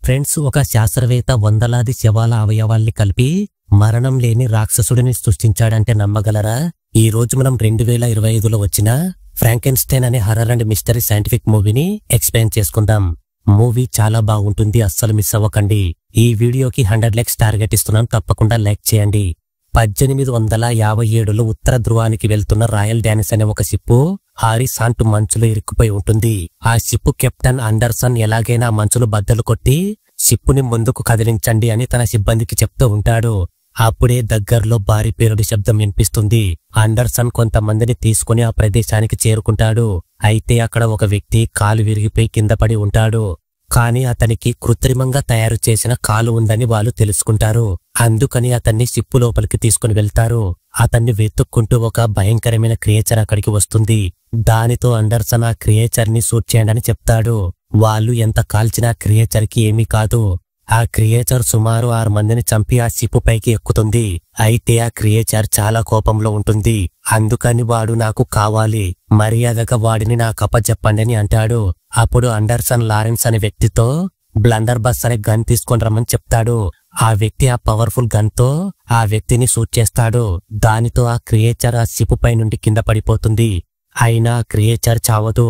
Friends, ఒక శాస్త్రవేత్త వందలాది శవాల అవయవాల్ని కలిపి మరణం లేని రాక్షసుడిని సృష్టించాడంటే నమ్మగలరా? ఈ రోజు మనం 2025లో వచ్చిన ఫ్రాంకెన్స్టైన్ అనే హర్రర్ అండ్ మిస్టరీ సైంటిఫిక్ మూవీని ఎక్స్ప్లెయిన్ చేసుకుందాం. మూవీ చాలా బాగుంటుంది, అస్సలు మిస్ అవ్వకండి. ఈ వీడియోకి 100 లైక్స్ టార్గెట్ ఇస్తున్నాం, తప్పకుండా లైక్ చేయండి. 1857లో ఉత్తర ధ్రువానికి వెళ్తున్న రాయల్ డానిస్ అనే ఒక షిప్పు హారిసాంట్ మంచులో ఇరుక్కుపోయి ఉంటుంది. ఆ షిప్పు కెప్టెన్ అండర్సన్ ఎలాగైనా మంచులు బద్దలు కొట్టి షిప్పుని ముందుకు కదిలించండి అని తన సిబ్బందికి చెప్తూ ఉంటాడు. అప్పుడే దగ్గరలో భారీ పేలుడు శబ్దం వినిపిస్తుంది. అండర్సన్ కొంతమందిని తీసుకుని ఆ ప్రదేశానికి చేరుకుంటాడు. అయితే అక్కడ ఒక వ్యక్తి కాలు విరిగిపోయి కింద పడి ఉంటాడు. కానీ అతనికి కృత్రిమంగా తయారు చేసిన కాలు ఉందని వాళ్ళు తెలుసుకుంటారు. అందుకని అతన్ని షిప్పు లోపలికి తీసుకుని వెళ్తారు. అతన్ని వెతుక్కుంటూ ఒక భయంకరమైన క్రియేచర్ అక్కడికి వస్తుంది. దానితో అండర్సన్ ఆ క్రియేచర్ ని షూట్ చేయండి అని చెప్తాడు. వాళ్ళు ఎంత కాల్చినా క్రియేచర్ కి ఏమీ కాదు. ఆ క్రియేచర్ సుమారు 6 మందిని చంపి ఆ షిప్పు పైకి ఎక్కుతుంది. అయితే ఆ క్రియేచర్ చాలా కోపంలో ఉంటుంది. అందుకని వాడు నాకు కావాలి, మర్యాదగా వాడిని నాకు అప్పచెప్పండి అని అంటాడు. అప్పుడు అండర్సన్ లారెన్స్ అనే వ్యక్తితో బ్లండర్ బస్ అనే గన్ తీసుకొని రమ్మని చెప్తాడు. ఆ వ్యక్తి ఆ పవర్ఫుల్ గన్ తో ఆ వ్యక్తిని షూట్ చేస్తాడు. దానితో ఆ క్రియేచర్ ఆ షిప్పు పై నుండి కింద పడిపోతుంది. అయినా ఆ క్రియేచర్ చావదు.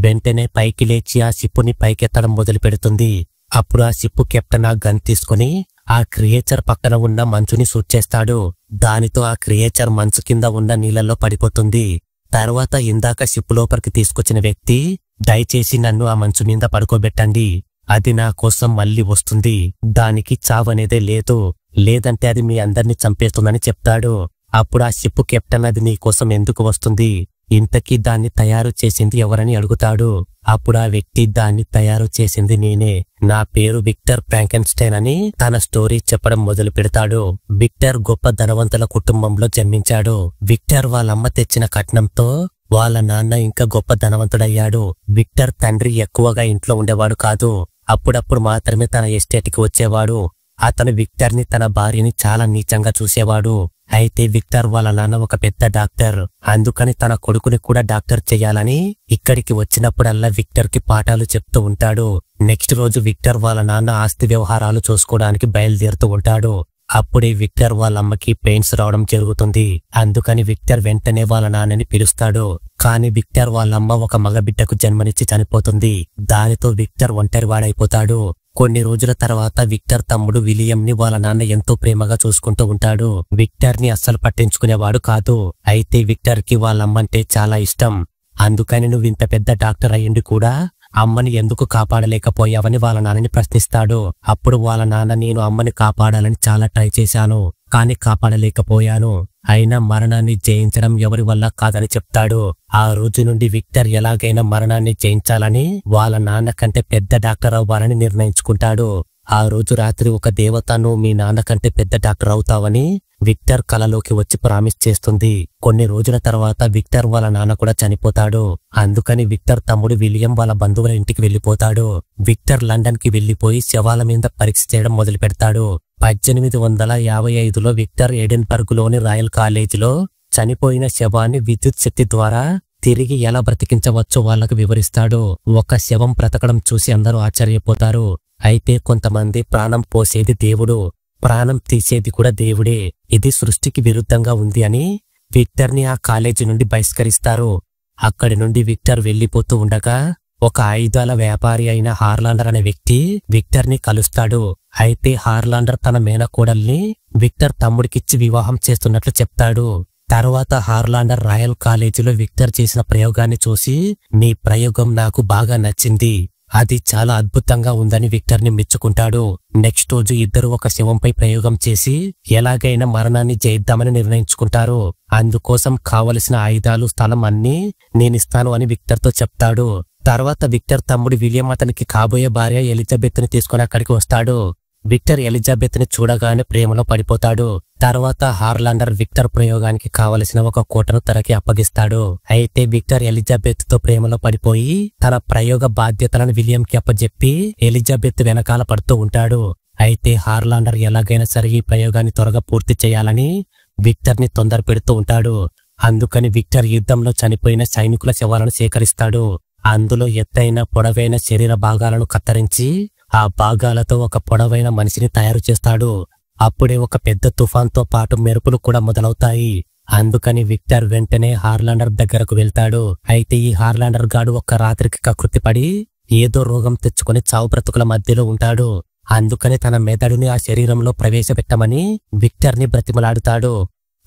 వెంటనే పైకి లేచి ఆ షిప్పుని పైకెత్తడం మొదలు పెడుతుంది. అప్పుడు ఆ షిప్పు కెప్టెన్ ఆ గన్ తీసుకుని ఆ క్రియేచర్ పక్కన ఉన్న మంచుని షూట్ చేస్తాడు. దానితో ఆ క్రియేచర్ మంచు కింద ఉన్న నీళ్ళల్లో పడిపోతుంది. తర్వాత ఇందాక షిప్పు లోపలికి తీసుకొచ్చిన వ్యక్తి, దయచేసి నన్ను ఆ మంచు మీద పడుకోబెట్టండి, అది నా కోసం మళ్ళీ వస్తుంది, దానికి చావనేదే లేదు, లేదంటే అది మీ అందరినీ చంపేస్తుందని చెప్తాడు. అప్పుడు ఆ షిప్పు కెప్టెన్, అది నీ కోసం ఎందుకు వస్తుంది, ఇంతకీ దాన్ని తయారు చేసింది ఎవరని అడుగుతాడు. అప్పుడు ఆ వ్యక్తి, దాన్ని తయారు చేసింది నేనే, నా పేరు విక్టర్ ఫ్రాంకెన్స్టైన్ అని తన స్టోరీ చెప్పడం మొదలు పెడతాడు. విక్టర్ గొప్ప ధనవంతుల కుటుంబంలో జన్మించాడు. విక్టర్ వాళ్ళమ్మ తెచ్చిన కట్నంతో వాళ్ళ నాన్న ఇంకా గొప్ప ధనవంతుడయ్యాడు. విక్టర్ తండ్రి ఎక్కువగా ఇంట్లో ఉండేవాడు కాదు, అప్పుడప్పుడు మాత్రమే తన ఎస్టేట్కి వచ్చేవాడు. అతను విక్టర్ ని, తన భార్యని చాలా నీచంగా చూసేవాడు. అయితే విక్టర్ వాళ్ళ నాన్న ఒక పెద్ద డాక్టర్, అందుకని తన కొడుకుని కూడా డాక్టర్ చెయ్యాలని ఇక్కడికి వచ్చినప్పుడల్లా విక్టర్ కి పాఠాలు చెప్తూ ఉంటాడు. నెక్స్ట్ రోజు విక్టర్ వాళ్ళ నాన్న ఆస్తి వ్యవహారాలు చూసుకోవడానికి బయలుదేరుతూ ఉంటాడు. అప్పుడే విక్టర్ వాళ్ళ అమ్మకి పెయిన్స్ రావడం జరుగుతుంది. అందుకని విక్టర్ వెంటనే వాళ్ళ నాన్నని పిలుస్తాడు. కానీ విక్టర్ వాళ్ళమ్మ ఒక మగబిడ్డకు జన్మనిచ్చి చనిపోతుంది. దానితో విక్టర్ ఒంటరివాడైపోతాడు. కొన్ని రోజుల తర్వాత విక్టర్ తమ్ముడు విలియం ని వాళ్ళ నాన్న ఎంతో ప్రేమగా చూసుకుంటూ ఉంటాడు. విక్టర్ ని అస్సలు పట్టించుకునేవాడు కాదు. అయితే విక్టర్ కి వాళ్ళమ్మంటే చాలా ఇష్టం. అందుకని నువ్వు ఇంత పెద్ద డాక్టర్ అయ్యిండి కూడా అమ్మని ఎందుకు కాపాడలేకపోయావని వాళ్ళ నాన్నని ప్రశ్నిస్తాడు. అప్పుడు వాళ్ళ నాన్న, నేను అమ్మని కాపాడాలని చాలా ట్రై చేశాను, కానీ కాపాడలేకపోయాను, అయినా మరణాన్ని జయించడం ఎవరి వల్ల కాదని చెప్తాడు. ఆ రోజు నుండి విక్టర్ ఎలాగైనా మరణాన్ని జయించాలని వాళ్ళ నాన్న కంటే పెద్ద డాక్టర్ అవ్వాలని నిర్ణయించుకుంటాడు. ఆ రోజు రాత్రి ఒక దేవత, నువ్వు మీ నాన్న కంటే పెద్ద డాక్టర్ అవుతావని విక్టర్ కలలోకి వచ్చి ప్రామిస్ చేస్తుంది. కొన్ని రోజుల తర్వాత విక్టర్ వాళ్ళ నాన్న కూడా చనిపోతాడు. అందుకని విక్టర్ తమ్ముడు విలియం వాళ్ళ బంధువుల ఇంటికి వెళ్లిపోతాడు. విక్టర్ లండన్ కి వెళ్లిపోయి శవాల మీద పరీక్ష చేయడం మొదలు పెడతాడు. 1855లో విక్టర్ ఎడిన్బర్గ్ లోని రాయల్ కాలేజీలో చనిపోయిన శవాన్ని విద్యుత్ శక్తి ద్వారా తిరిగి ఎలా బ్రతికించవచ్చో వాళ్లకు వివరిస్తాడు. ఒక శవం బ్రతకడం చూసి అందరూ ఆశ్చర్యపోతారు. అయితే కొంతమంది, ప్రాణం పోసేది దేవుడు, ప్రాణం తీసేది కూడా దేవుడే, ఇది సృష్టికి విరుద్ధంగా ఉంది అని విక్టర్ ని ఆ కాలేజీ నుండి బహిష్కరిస్తారు. అక్కడి నుండి విక్టర్ వెళ్లిపోతూ ఉండగా ఒక ఆయుధాల వ్యాపారి అయిన హార్లాండర్ అనే వ్యక్తి విక్టర్ ని కలుస్తాడు. అయితే హార్లాండర్ తన మేనకోడల్ని విక్టర్ తమ్ముడికిచ్చి వివాహం చేస్తున్నట్లు చెప్తాడు. తర్వాత హార్లాండర్ రాయల్ కాలేజీలో విక్టర్ చేసిన ప్రయోగాన్ని చూసి, నీ ప్రయోగం నాకు బాగా నచ్చింది, అది చాలా అద్భుతంగా ఉందని విక్టర్ ని మెచ్చుకుంటాడు. నెక్స్ట్ రోజు ఇద్దరు ఒక శవంపై ప్రయోగం చేసి ఎలాగైనా మరణాన్ని జయిద్దామని నిర్ణయించుకుంటారు. అందుకోసం కావలసిన ఆయుధాలు, స్థలం అన్నీ నేనిస్తాను అని విక్టర్ తో చెప్తాడు. తర్వాత విక్టర్ తమ్ముడు విలియం అతనికి కాబోయే భార్య ఎలిజబెత్ ని తీసుకుని అక్కడికి వస్తాడు. విక్టర్ ఎలిజబెత్ ని చూడగానే ప్రేమలో పడిపోతాడు. తర్వాత హార్లాండర్ విక్టర్ ప్రయోగానికి కావలసిన ఒక కోటను తనకి అప్పగిస్తాడు. అయితే విక్టర్ ఎలిజబెత్ తో ప్రేమలో పడిపోయి తన ప్రయోగ బాధ్యతలను విలియం కి అప్పజెప్పి ఎలిజబెత్ వెనకాల పడుతూ ఉంటాడు. అయితే హార్లాండర్ ఎలాగైనా సరే ఈ ప్రయోగాన్ని త్వరగా పూర్తి చేయాలని విక్టర్ ని తొందర పెడుతూ ఉంటాడు. అందుకని విక్టర్ యుద్ధంలో చనిపోయిన సైనికుల శవాలను సేకరిస్తాడు. అందులో ఎత్తైన పొడవైన శరీర భాగాలను కత్తిరించి ఆ భాగాలతో ఒక పొడవైన మనిషిని తయారు చేస్తాడు. అప్పుడే ఒక పెద్ద తుఫాన్తో పాటు మెరుపులు కూడా మొదలవుతాయి. అందుకని విక్టర్ వెంటనే హార్లాండర్ దగ్గరకు వెళ్తాడు. అయితే ఈ హార్లాండర్ గాడు ఒక్క రాత్రికి కకృతిపడి ఏదో రోగం తెచ్చుకుని చావు బ్రతుకుల మధ్యలో ఉంటాడు. అందుకని తన మెదడుని ఆ శరీరంలో ప్రవేశపెట్టమని విక్టర్ని బ్రతిమలాడుతాడు.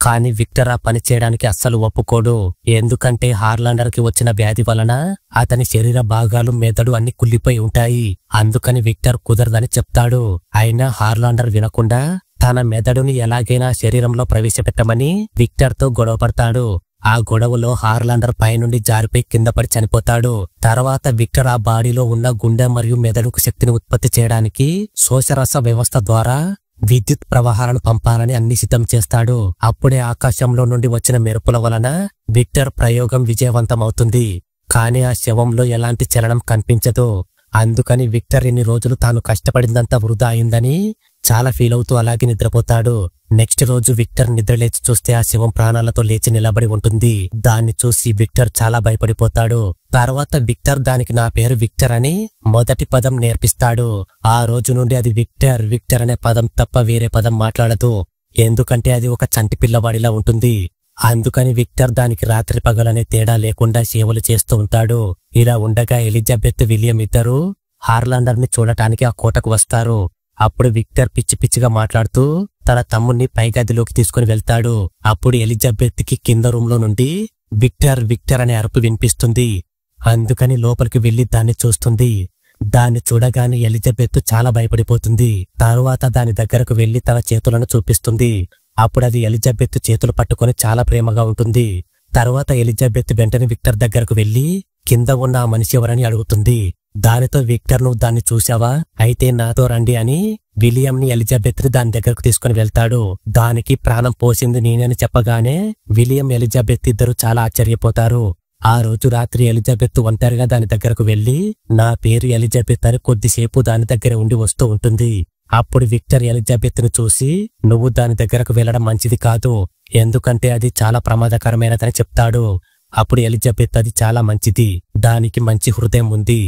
కాని విక్టర్ ఆ పని చేయడానికి అస్సలు ఒప్పుకోడు. ఎందుకంటే హార్లాండర్ కి వచ్చిన వ్యాధి వలన అతని శరీర భాగాలు మెదడు అన్ని కుళ్ళిపోయి ఉంటాయి. అందుకని విక్టర్ కుదరదని చెప్తాడు. అయినా హార్లాండర్ వినకుండా తన మెదడుని ఎలాగైనా శరీరంలో ప్రవేశపెట్టమని విక్టర్ తో గొడవ పడతాడు. ఆ గొడవలో హార్లాండర్ పైనుండి జారిపోయి కింద పడి చనిపోతాడు. తర్వాత విక్టర్ ఆ బాడీలో ఉన్న గుండె మరియు మెదడుకు శక్తిని ఉత్పత్తి చేయడానికి శోషరస వ్యవస్థ ద్వారా విద్యుత్ ప్రవాహాలను పంపాలని అన్ని సిద్ధం చేస్తాడు. అప్పుడే ఆకాశంలో నుండి వచ్చిన మెరుపుల వలన విక్టర్ ప్రయోగం విజయవంతమవుతుంది. కానీ ఆ శవంలో ఎలాంటి చలనం కనిపించదు. అందుకని విక్టర్ ఇన్ని రోజులు తాను కష్టపడిందంతా వృధా అయిందని చాలా ఫీల్ అవుతూ అలాగే నిద్రపోతాడు. నెక్స్ట్ రోజు విక్టర్ నిద్రలేచి చూస్తే ఆ శవం ప్రాణాలతో లేచి నిలబడి ఉంటుంది. దాన్ని చూసి విక్టర్ చాలా భయపడిపోతాడు. తర్వాత విక్టర్ దానికి నా పేరు విక్టర్ అని మొదటి పదం నేర్పిస్తాడు. ఆ రోజు నుండి అది విక్టర్ విక్టర్ అనే పదం తప్ప వేరే పదం మాట్లాడదు. ఎందుకంటే అది ఒక చంటి పిల్లవాడిలా ఉంటుంది. అందుకని విక్టర్ దానికి రాత్రి పగలనే తేడా లేకుండా సేవలు చేస్తూ ఉంటాడు. ఇలా ఉండగా ఎలిజబెత్ విలియం ఇద్దరు హార్లాండర్ ని చూడటానికి ఆ కోటకు వస్తారు. అప్పుడు విక్టర్ పిచ్చి పిచ్చిగా మాట్లాడుతూ తన తమ్ముణ్ణి పై గదిలోకి తీసుకుని వెళ్తాడు. అప్పుడు ఎలిజబెత్ కి కింద రూమ్ లో నుండి విక్టర్ విక్టర్ అనే అరుపు వినిపిస్తుంది. అందుకని లోపలికి వెళ్లి దాన్ని చూస్తుంది. దాన్ని చూడగానే ఎలిజబెత్ చాలా భయపడిపోతుంది. తరువాత దాని దగ్గరకు వెళ్లి తన చేతులను చూపిస్తుంది. అప్పుడు అది ఎలిజబెత్ చేతులు పట్టుకొని చాలా ప్రేమగా ఉంటుంది. తరువాత ఎలిజబెత్ వెంటనే విక్టర్ దగ్గరకు వెళ్లి కింద ఉన్న ఆ మనిషి ఎవరని అడుగుతుంది. దానితో విక్టర్ నువ్వు దాన్ని చూశావా? అయితే నాతో రండి అని విలియం ని ఎలిజబెత్ ని దాని దగ్గరకు తీసుకుని వెళ్తాడు. దానికి ప్రాణం పోసింది నేనని చెప్పగానే విలియం ఎలిజబెత్ ఇద్దరు చాలా ఆశ్చర్యపోతారు. ఆ రోజు రాత్రి ఎలిజబెత్ ఒంటరిగా దాని దగ్గరకు వెళ్లి నా పేరు ఎలిజబెత్ అని కొద్దిసేపు దాని దగ్గర ఉండి వస్తూ ఉంటుంది. అప్పుడు విక్టర్ ఎలిజబెత్ ను చూసి నువ్వు దాని దగ్గరకు వెళ్లడం మంచిది కాదు, ఎందుకంటే అది చాలా ప్రమాదకరమైనదని చెప్తాడు. అప్పుడు ఎలిజబెత్ అది చాలా మంచిది, దానికి మంచి హృదయం ఉంది,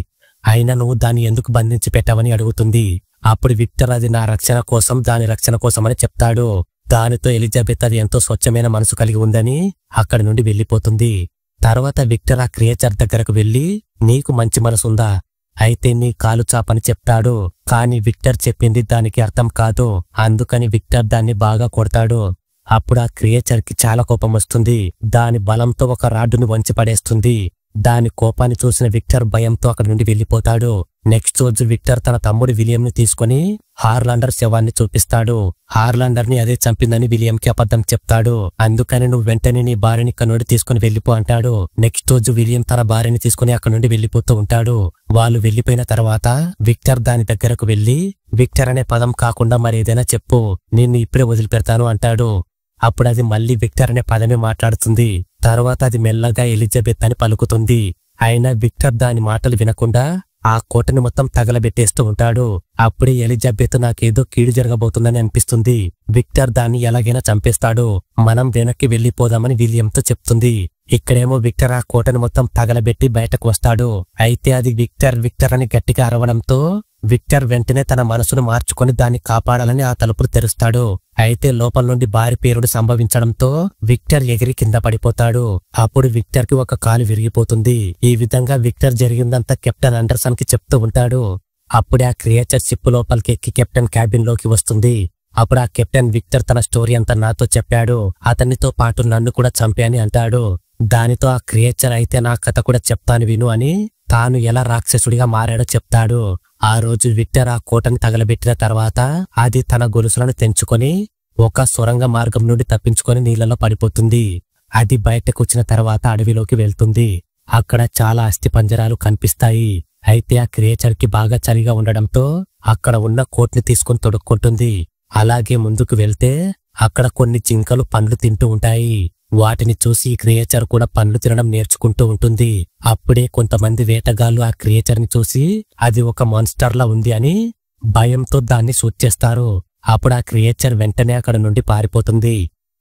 అయినా నువ్వు దాన్ని ఎందుకు బంధించి పెట్టావని అడుగుతుంది. అప్పుడు విక్టర్ అది నా రక్షణ కోసం దాని రక్షణ కోసమని చెప్తాడు. దానితో ఎలిజబెత్ అది ఎంతో స్వచ్ఛమైన మనసు కలిగి ఉందని అక్కడి నుండి వెళ్లిపోతుంది. తర్వాత విక్టర్ ఆ క్రియేచర్ దగ్గరకు వెళ్లి నీకు మంచి మనసుందా? అయితే నీ కాలు చాపని చెప్తాడు. కాని విక్టర్ చెప్పింది దానికి అర్థం కాదు. అందుకని విక్టర్ దాన్ని బాగా కొడతాడు. అప్పుడు ఆ క్రియేచర్ కి చాలా కోపం వస్తుంది. దాని బలంతో ఒక రాడ్డుని వంచి పడేస్తుంది. దాని కోపాన్ని చూసిన విక్టర్ భయంతో అక్కడి నుండి వెళ్లిపోతాడు. నెక్స్ట్ రోజు విక్టర్ తన తమ్ముడు విలియం ని తీసుకుని హార్లాండర్ శవాన్ని చూపిస్తాడు. హార్లాండర్ ని అదే చంపిందని విలియం కి అబద్ధం చెప్తాడు. అందుకని నువ్వు వెంటనే నీ భార్యని ఇక్కడ నుండి తీసుకుని వెళ్లిపో అంటాడు. నెక్స్ట్ రోజు విలియం తన భార్యని తీసుకుని అక్కడి నుండి వెళ్లిపోతూ ఉంటాడు. వాళ్ళు వెళ్లిపోయిన తర్వాత విక్టర్ దాని దగ్గరకు వెళ్లి విక్టర్ అనే పదం కాకుండా మరేదైనా చెప్పు, నిన్ను ఇప్పుడే వదిలిపెడతాను అంటాడు. అప్పుడు అది మళ్లీ విక్టర్ అనే పదమే మాట్లాడుతుంది. తర్వాత అది మెల్లగా ఎలిజబెత్ అని పలుకుతుంది. అయినా విక్టర్ దాని మాటలు వినకుండా ఆ కోటని మొత్తం తగలబెట్టేస్తూ ఉంటాడు. అప్పుడే ఎలిజబెత్ నాకేదో కీడు జరగబోతుందని అనిపిస్తుంది, విక్టర్ దాన్ని ఎలాగైనా చంపేస్తాడు, మనం వెనక్కి వెళ్లిపోదామని విలియంతో చెప్తుంది. ఇక్కడేమో విక్టర్ ఆ కోటని మొత్తం తగలబెట్టి బయటకు వస్తాడు. అయితే అది విక్టర్ విక్టర్ అని గట్టిగా అరవడంతో విక్టర్ వెంటనే తన మనసును మార్చుకొని దాన్ని కాపాడాలని ఆ తలుపులు తెరుస్తాడు. అయితే లోపల నుండి భారీ పేరుడు సంభవించడంతో విక్టర్ ఎగిరి కింద పడిపోతాడు. అప్పుడు విక్టర్ కి ఒక కాలు విరిగిపోతుంది. ఈ విధంగా విక్టర్ జరిగిందంతా కెప్టెన్ అండర్సన్ కి చెప్తూ ఉంటాడు. అప్పుడే ఆ క్రియేచర్ షిప్ లోపలికి ఎక్కి కెప్టెన్ క్యాబిన్ లోకి వస్తుంది. అప్పుడు ఆ కెప్టెన్ విక్టర్ తన స్టోరీ అంతా నాతో చెప్పాడు, అతనితో పాటు నన్ను కూడా చంపే అని అంటాడు. దానితో ఆ క్రియేచర్ అయితే నా కథ కూడా చెప్తాను విను అని తాను ఎలా రాక్షసుడిగా మారాడో చెప్తాడు. ఆ రోజు విక్టర్ ఆ కోటని తగలబెట్టిన తర్వాత అది తన గొలుసులను తెంచుకొని ఒక సొరంగ మార్గం నుండి తప్పించుకొని నీళ్లలో పడిపోతుంది. అది బయటకు వచ్చిన తర్వాత అడవిలోకి వెళ్తుంది. అక్కడ చాలా అస్థిపంజరాలు కనిపిస్తాయి. అయితే ఆ క్రియేచర్ కి బాగా చలిగా ఉండడంతో అక్కడ ఉన్న కోట్ని తీసుకుని తొడుక్కుంటుంది. అలాగే ముందుకు వెళ్తే అక్కడ కొన్ని జింకలు పండ్లు తింటూ ఉంటాయి. వాటిని చూసి ఈ క్రియేచర్ కూడా పండ్లు తినడం నేర్చుకుంటూ ఉంటుంది. అప్పుడే కొంతమంది వేటగాళ్లు ఆ క్రియేచర్ ని చూసి అది ఒక మాన్స్టర్ లా ఉంది అని భయంతో దాన్ని షూట్ చేస్తారు. అప్పుడు ఆ క్రియేచర్ వెంటనే అక్కడ నుండి పారిపోతుంది.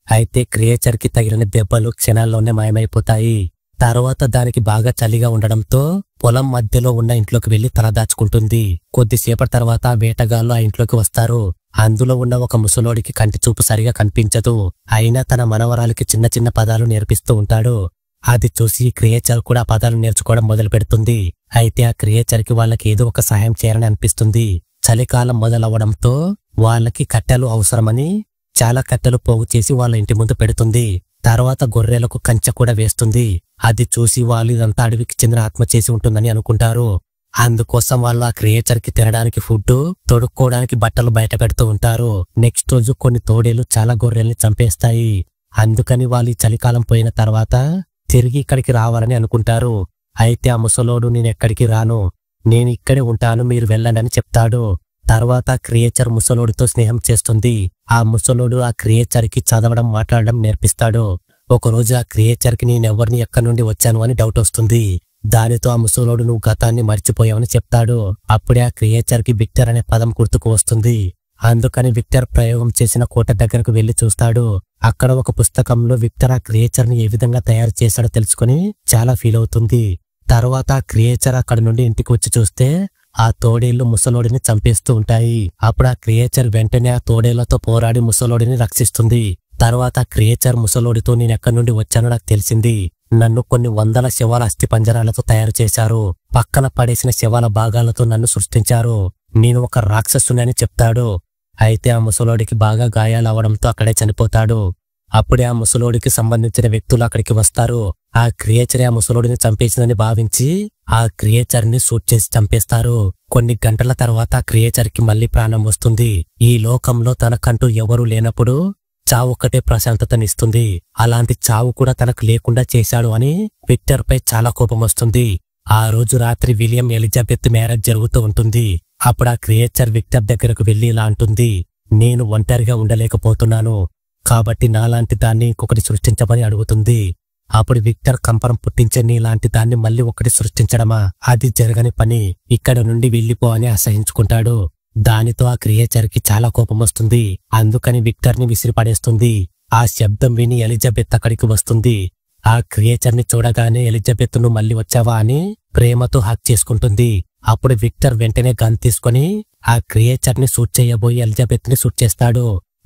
అయితే క్రియేచర్ కి తగిలిన దెబ్బలు క్షణాల్లోనే మాయమైపోతాయి. తర్వాత దానికి బాగా చలిగా ఉండడంతో పొలం మధ్యలో ఉన్న ఇంట్లోకి వెళ్లి తలదాచుకుంటుంది. కొద్దిసేపటి తర్వాత వేటగాళ్ళు ఆ ఇంట్లోకి వస్తారు. అందులో ఉన్న ఒక ముసలోడికి కంటి చూపు సరిగా కనిపించదు. అయినా తన మనవరాలికి చిన్న చిన్న పదాలు నేర్పిస్తూ ఉంటాడు. అది చూసి క్రియేచర్ కూడా పదాలు నేర్చుకోవడం మొదలు పెడుతుంది. అయితే ఆ క్రియేచర్ కి వాళ్ళకి ఏదో ఒక సహాయం చేయాలని అనిపిస్తుంది. చలికాలం మొదలవడంతో వాళ్ళకి కట్టెలు అవసరమని చాలా కట్టెలు పోగు చేసి వాళ్ళ ఇంటి ముందు పెడుతుంది. తర్వాత గొర్రెలకు కంచె కూడా వేస్తుంది. అది చూసి వాళ్ళు ఇదంతా అడవికి చెందిన ఆత్మ చేసి ఉంటుందని అనుకుంటారు. అందుకోసం వాళ్ళు ఆ క్రియేచర్ కి తినడానికి ఫుడ్, తొడుక్కోవడానికి బట్టలు బయట పెడుతూ ఉంటారు. నెక్స్ట్ రోజు కొన్ని తోడేలు చాలా గొర్రెల్ని చంపేస్తాయి. అందుకని వాళ్ళు ఈ చలికాలం పోయిన తర్వాత తిరిగి ఇక్కడికి రావాలని అనుకుంటారు. అయితే ఆ ముసలోడు నేనెక్కడికి రాను, నేను ఇక్కడే ఉంటాను, మీరు వెళ్ళండి అని చెప్తాడు. తర్వాత క్రియేచర్ ముసలోడితో స్నేహం చేస్తుంది. ఆ ముసలోడు ఆ క్రియేచర్ కి చదవడం మాట్లాడడం నేర్పిస్తాడు. ఒకరోజు ఆ క్రియేచర్ కి నేనెవరిని ఎక్కడి నుండి వచ్చాను అని డౌట్ వస్తుంది. దానితో ఆ ముసలోడు నువ్వు గతాన్ని మర్చిపోయావని చెప్తాడు. అప్పుడే ఆ క్రియేచర్ కి విక్టర్ అనే పదం గుర్తుకు వస్తుంది. అందుకని విక్టర్ ప్రయోగం చేసిన కోట దగ్గరకు వెళ్లి చూస్తాడు. అక్కడ ఒక పుస్తకంలో విక్టర్ ఆ క్రియేచర్ ని ఏ విధంగా తయారు చేశాడో తెలుసుకుని చాలా ఫీల్ అవుతుంది. తర్వాత ఆ క్రియేచర్ అక్కడ నుండి ఇంటికి వచ్చి చూస్తే ఆ తోడేళ్లు ముసలోడిని చంపేస్తూ ఉంటాయి. అప్పుడు ఆ క్రియేచర్ వెంటనే ఆ తోడేళ్లతో పోరాడి ముసలోడిని రక్షిస్తుంది. తర్వాత క్రియేచర్ ముసలోడితో నేనెక్కడి నుండి వచ్చానో నాకు తెలిసింది. నన్ను కొన్ని వందల శవాల అస్థి పంజరాలతో తయారు చేశారు. పక్కన పడేసిన శవాల భాగాలతో నన్ను సృష్టించారు. నేను ఒక రాక్షసుని అని చెప్తాడు. అయితే ఆ ముసలోడికి బాగా గాయాలు అవడంతో అక్కడే చనిపోతాడు. అప్పుడే ఆ ముసలోడికి సంబంధించిన వ్యక్తులు అక్కడికి వస్తారు. ఆ క్రియేచర్ ఆ ముసలోడిని చంపేసిందని భావించి ఆ క్రియేచర్ ని షూట్ చేసి చంపేస్తారు. కొన్ని గంటల తర్వాత ఆ క్రియేచర్ కి మళ్లీ ప్రాణం వస్తుంది. ఈ లోకంలో తనకంటూ ఎవరూ లేనప్పుడు చావు ఒక్కటే ప్రశాంతతనిస్తుంది. అలాంటి చావు కూడా తనకు లేకుండా చేశాడు అని విక్టర్ పై చాలా కోపం వస్తుంది. ఆ రోజు రాత్రి విలియం ఎలిజబెత్ మ్యారేజ్ జరుగుతూ ఉంటుంది. అప్పుడు ఆ క్రియేచర్ విక్టర్ దగ్గరకు వెళ్లి ఇలా అంటుంది, నేను ఒంటరిగా ఉండలేకపోతున్నాను, కాబట్టి నాలాంటి దాన్ని ఇంకొకటి సృష్టించమని అడుగుతుంది. అప్పుడు విక్టర్ కంపరం పుట్టించే నీలాంటి దాన్ని మళ్ళీ ఒకటి సృష్టించడమా, అది జరగని పని, ఇక్కడ నుండి వెళ్ళిపో అని అసహించుకుంటాడు. దానితో ఆ క్రియేచర్ కి చాలా కోపం వస్తుంది. అందుకని విక్టర్ ని విసిరిపడేస్తుంది. ఆ శబ్దం విని ఎలిజబెత్ అక్కడికి వస్తుంది. ఆ క్రియేచర్ ని చూడగానే ఎలిజబెత్ ను మళ్ళీ వచ్చావా అని ప్రేమతో హక్ చేసుకుంటుంది. అప్పుడు విక్టర్ వెంటనే గన్ తీసుకుని ఆ క్రియేచర్ ని షూట్ చేయబోయి ఎలిజబెత్ ని షూట్ చేస్తాడు.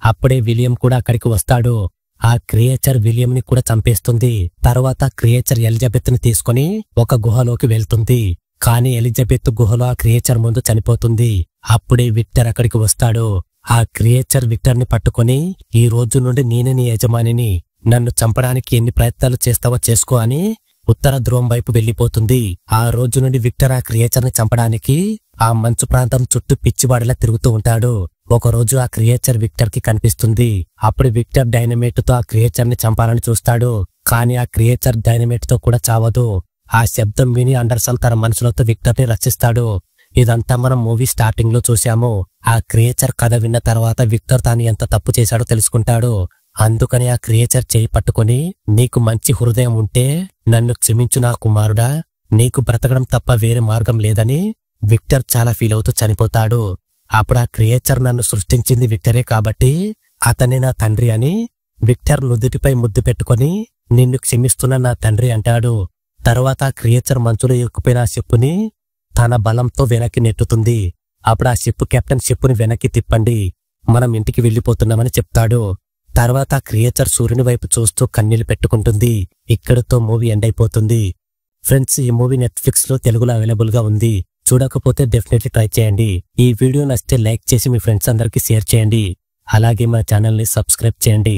అప్పుడే విలియం కూడా అక్కడికి వస్తాడు. ఆ క్రియేచర్ విలియం ని కూడా చంపేస్తుంది. తర్వాత క్రియేచర్ ఎలిజబెత్ ని తీసుకుని ఒక గుహలోకి వెళ్తుంది. కానీ ఎలిజబెత్ గుహలో ఆ క్రియేచర్ ముందు చనిపోతుంది. అప్పుడే విక్టర్ అక్కడికి వస్తాడు. ఆ క్రియేచర్ విక్టర్ ని పట్టుకుని ఈ రోజు నుండి నేనే నీ యజమానిని, నన్ను చంపడానికి ఎన్ని ప్రయత్నాలు చేస్తావో చేసుకో అని ఉత్తర ధ్రువం వైపు వెళ్లిపోతుంది. ఆ రోజు నుండి విక్టర్ ఆ క్రియేచర్ ని చంపడానికి ఆ మంచు ప్రాంతం చుట్టూ పిచ్చివాడిలా తిరుగుతూ ఉంటాడు. ఒకరోజు ఆ క్రియేచర్ విక్టర్ కి కనిపిస్తుంది. అప్పుడు విక్టర్ డైనమేట్ తో ఆ క్రియేచర్ ని చంపాలని చూస్తాడు. కానీ ఆ క్రియేచర్ డైనమేట్ తో కూడా చావదు. ఆ శబ్దం విని అండర్సన్ తన మనుషులతో విక్టర్ ని రక్షిస్తాడు. ఇదంతా మనం మూవీ స్టార్టింగ్ లో చూశాము. ఆ క్రియేచర్ కథ విన్న తర్వాత విక్టర్ తాను ఎంత తప్పు చేశాడో తెలుసుకుంటాడు. అందుకని ఆ క్రియేచర్ చేయి పట్టుకుని, నీకు మంచి హృదయం ఉంటే నన్ను క్షమించు నా కుమారుడా, నీకు బ్రతకడం తప్ప వేరే మార్గం లేదని విక్టర్ చాలా ఫీల్ అవుతూ చనిపోతాడు. అప్పుడు ఆ క్రియేచర్ నన్ను సృష్టించింది విక్టరే కాబట్టి అతనే నా తండ్రి అని విక్టర్ నుదుటిపై ముద్దు పెట్టుకుని నిన్ను క్షమిస్తున్న నా తండ్రి అంటాడు. తర్వాత ఆ క్రియేచర్ మంచులో ఇరుక్కుపోయిన ఆ షిప్పుని తన బలంతో వెనక్కి నెట్టుతుంది. అప్పుడు ఆ షిప్ కెప్టెన్ షిప్పుని వెనక్కి తిప్పండి, మనం ఇంటికి వెళ్లిపోతున్నామని చెప్తాడు. తర్వాత ఆ క్రియేచర్ సూర్యుని వైపు చూస్తూ కన్నీళ్లు పెట్టుకుంటుంది. ఇక్కడితో మూవీ ఎండ్ అయిపోతుంది. ఫ్రెండ్స్, ఈ మూవీ నెట్ఫ్లిక్స్ లో తెలుగులో అవైలబుల్ గా ఉంది. చూడకపోతే డెఫినెట్లీ ట్రై చేయండి. ఈ వీడియో నచ్చితే లైక్ చేసి మీ ఫ్రెండ్స్ అందరికీ షేర్ చేయండి. అలాగే మా ఛానల్ ని సబ్స్క్రైబ్ చేయండి.